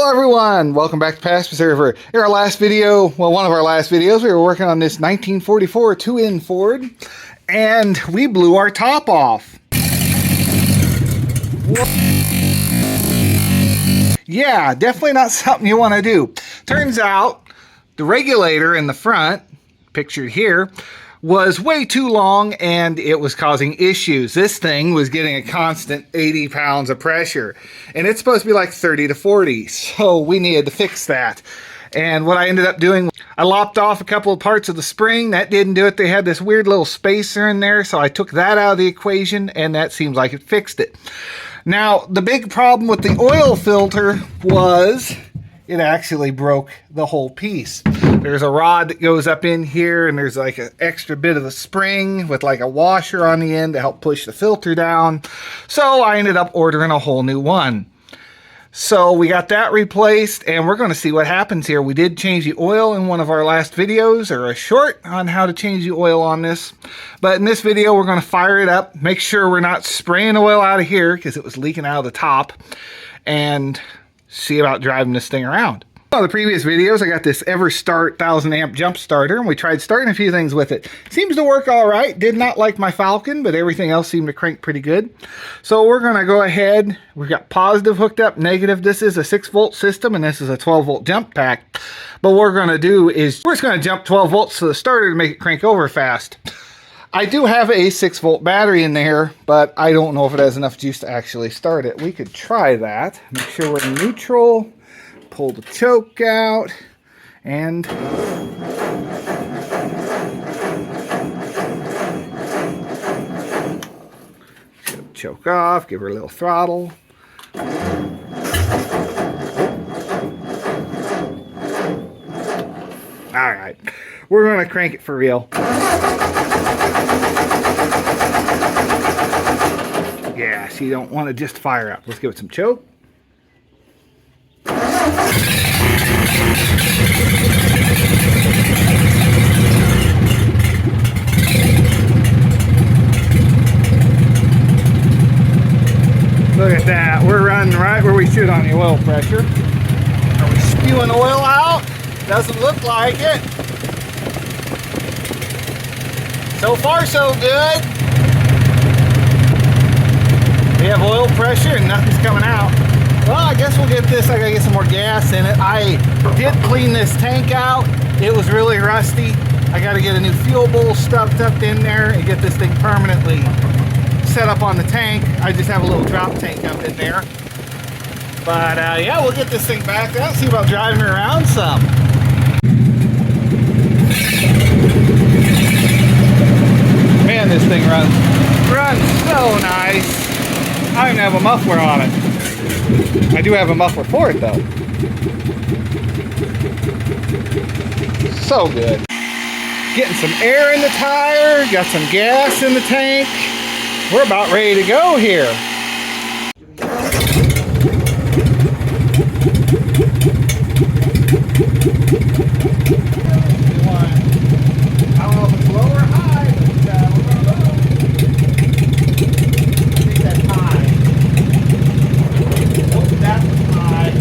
Hello everyone, welcome back to Past Preserver. In our last video, well, one of our last videos, we were working on this 1944 two-in Ford, and we blew our top off. Yeah, definitely not something you want to do. Turns out, the regulator in the front, pictured here, was way too long and it was causing issues. This thing was getting a constant 80 pounds of pressure, and it's supposed to be like 30 to 40, so we needed to fix that. And what I ended up doing, I lopped off a couple of parts of the spring. That didn't do it. They had this weird little spacer in there, so I took that out of the equation, and that seems like it fixed it. Now, the big problem with the oil filter was it actually broke the whole piece. There's a rod that goes up in here, and there's like an extra bit of the spring with like a washer on the end to help push the filter down. So I ended up ordering a whole new one. So we got that replaced, and we're going to see what happens here. We did change the oil in one of our last videos, or a short on how to change the oil on this. But in this video, we're going to fire it up, make sure we're not spraying oil out of here because it was leaking out of the top, and see about driving this thing around. On the previous videos, I got this EverStart 1000 amp jump starter, and we tried starting a few things with it. Seems to work all right. Did not like my Falcon, but everything else seemed to crank pretty good. So we're going to go ahead. We've got positive hooked up, negative. This is a 6-volt system, and this is a 12-volt jump pack. But what we're going to do is we're just going to jump 12 volts to the starter to make it crank over fast. I do have a 6-volt battery in there, but I don't know if it has enough juice to actually start it. We could try that. Make sure we're in neutral. Pull the choke out, and choke off, give her a little throttle. All right, we're going to crank it for real. Yeah, so you don't want to just fire up. Let's give it some choke. Look at that, we're running right where we should on the oil pressure. Are we spewing oil out? Doesn't look like it. So far so good. We have oil pressure and nothing's coming out. Well, I guess we'll get this. I gotta get some more gas in it. I did clean this tank out. It was really rusty. I gotta get a new fuel bowl stuffed up in there and get this thing permanently set up on the tank. I just have a little drop tank up in there. But yeah, we'll get this thing back out, see about driving her around some. Man, this thing runs so nice. I don't even have a muffler on it. I do have a muffler for it though. So good. Getting some air in the tire, got some gas in the tank. We're about ready to go here. I don't know if it's low or high, but we're going to go. I think that's high. Oh, that was high.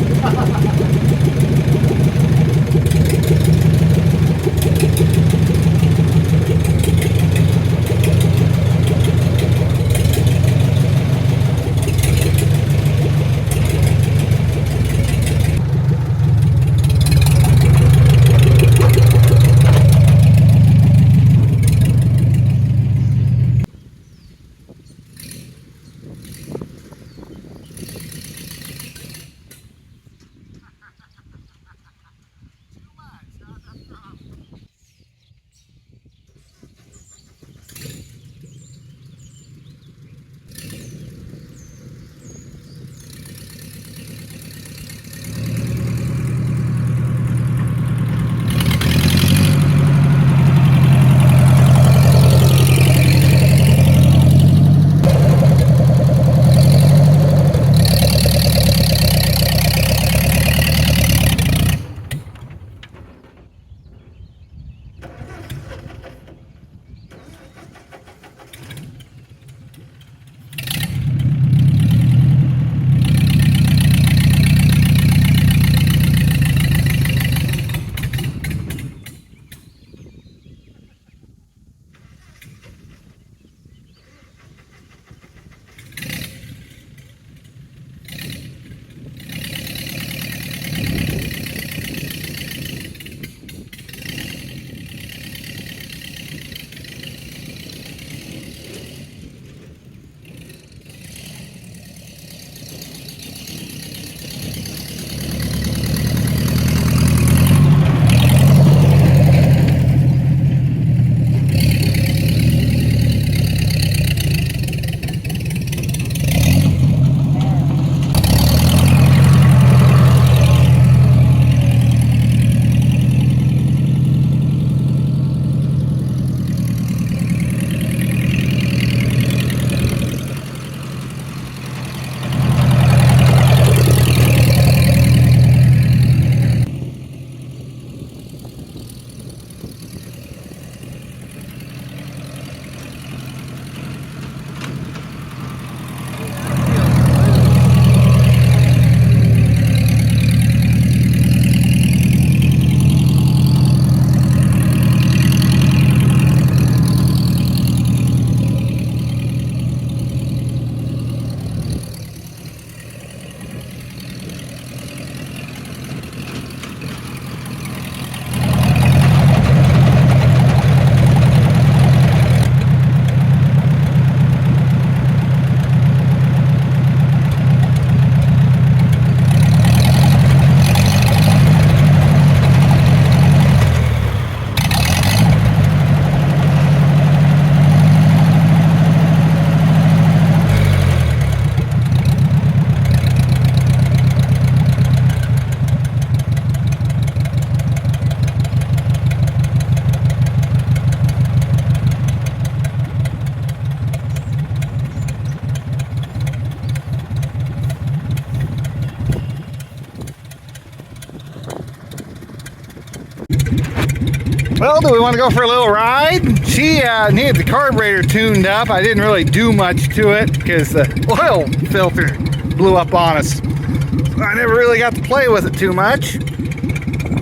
Well, do we want to go for a little ride? She needed the carburetor tuned up. I didn't really do much to it because the oil filter blew up on us. So I never really got to play with it too much.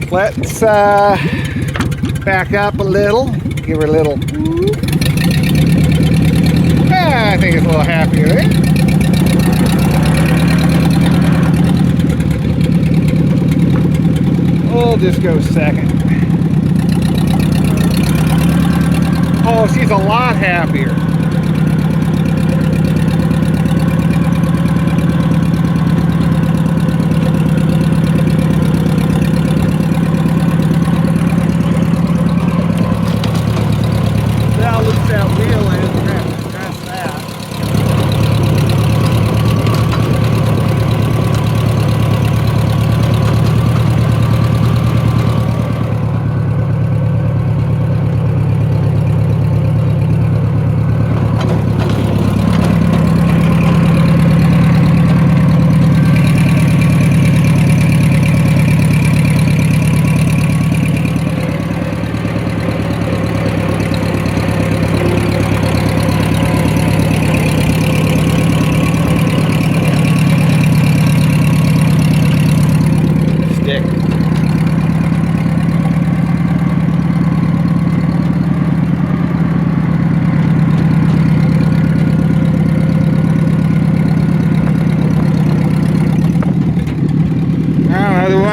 Let's back up a little, give her a little. I think it's a little happier there. We'll just go second. Oh, she's a lot happier. Now look at that wheel is. We're going to have to adjust that.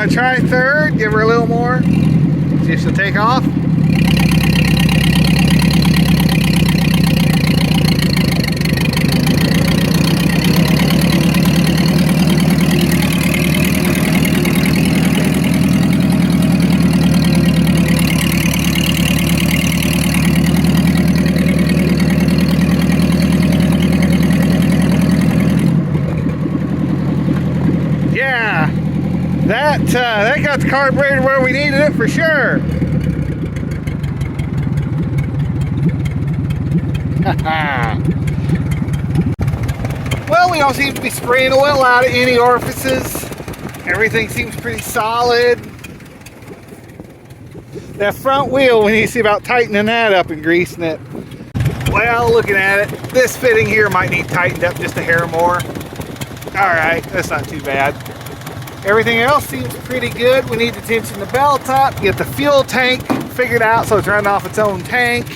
Try third, give her a little more, see if she'll take off. Yeah. That got the carburetor where we needed it for sure. Well, we don't seem to be spraying oil out of any orifices. Everything seems pretty solid. That front wheel, we need to see about tightening that up and greasing it. Well, looking at it, this fitting here might need tightened up just a hair more. Alright, that's not too bad. Everything else seems pretty good. We need to tension the belt up, get the fuel tank figured out so it's running off its own tank.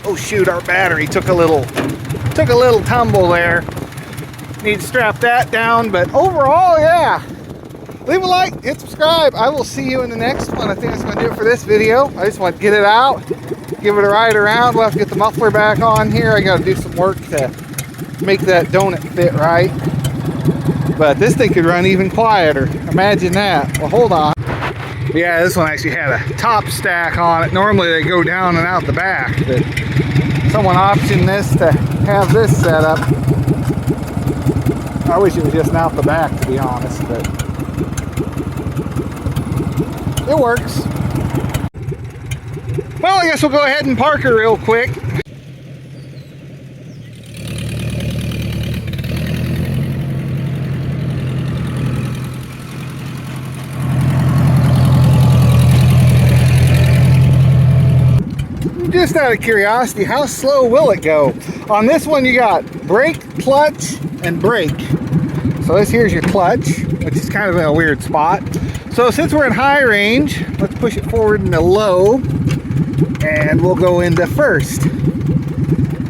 Oh shoot, our battery took a little tumble there. Need to strap that down, but overall, yeah. Leave a like, hit subscribe. I will see you in the next one. I think that's gonna do it for this video. I just want to get it out, give it a ride around. We'll have to get the muffler back on here. I gotta do some work to make that donut fit right. But this thing could run even quieter. Imagine that. Well, hold on. Yeah, this one actually had a top stack on it. Normally they go down and out the back, but someone optioned this to have this set up. I wish it was just out the back, to be honest, but it works. Well, I guess we'll go ahead and park her real quick. Just out of curiosity, how slow will it go? On this one you got brake, clutch, and brake. So this here's your clutch, which is kind of in a weird spot. So since we're in high range, let's push it forward into low, and we'll go into first.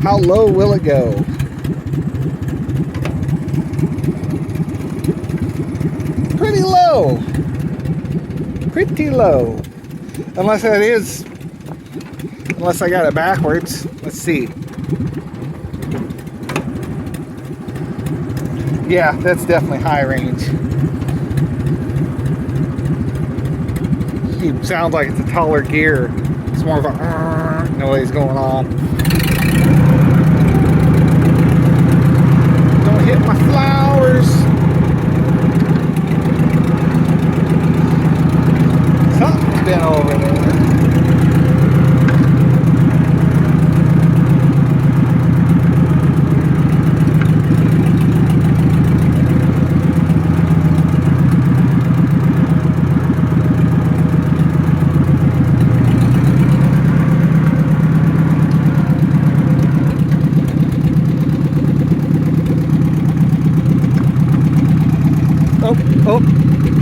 How low will it go? Pretty low. Pretty low. Unless that is... Unless I got it backwards. Let's see. Yeah, that's definitely high range. It sounds like it's a taller gear. It's more of a noise going on. Don't hit my flowers. Something's been over there.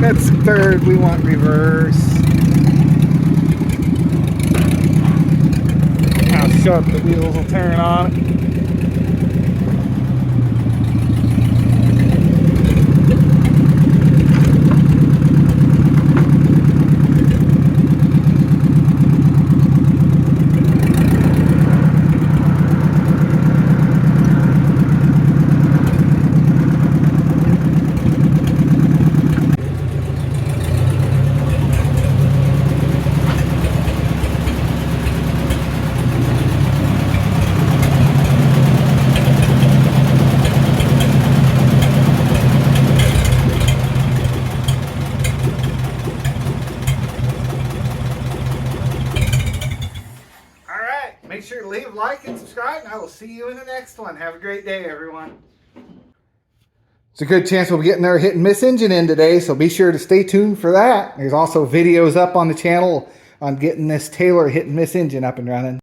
That's third. We want reverse. How sharp the wheels will turn on it. Make sure to leave a like and subscribe, and I will see you in the next one. Have a great day, everyone. It's a good chance we'll be getting our hit and miss engine in today, so be sure to stay tuned for that. There's also videos up on the channel on getting this Taylor hit and miss engine up and running.